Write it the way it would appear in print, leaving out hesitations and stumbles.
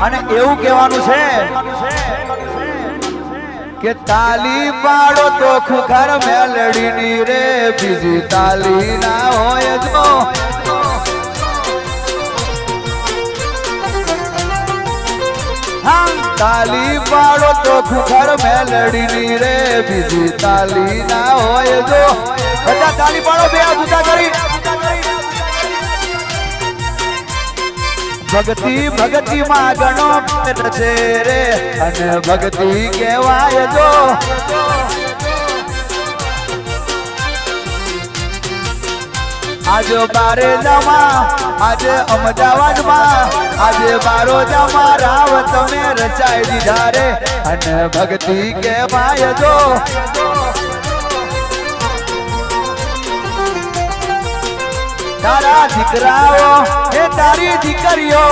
અને એવું કહેવાનું છે કે તાલી પાડો તો ખુખાર મેલડીની રે બીજી તાલી ના હોય જો તાલી પાડો તો ખુખાર મેલડીની રે બીજી તાલી ના હોય જો બધા તાલી પાડો બે હાથ ઊંચા કરી ભક્તિ ભક્તિ માં ગણો છે રે અને ભક્તિ કહેવાય જો આજે બારે જમા આજે અમદાવાદમાં આજે બારો જમા રાવ તમે રચાઈ દીધા રે અને ભક્તિ કહેવાય જો તારા દીકરાઓ એ તારી દીકરીઓ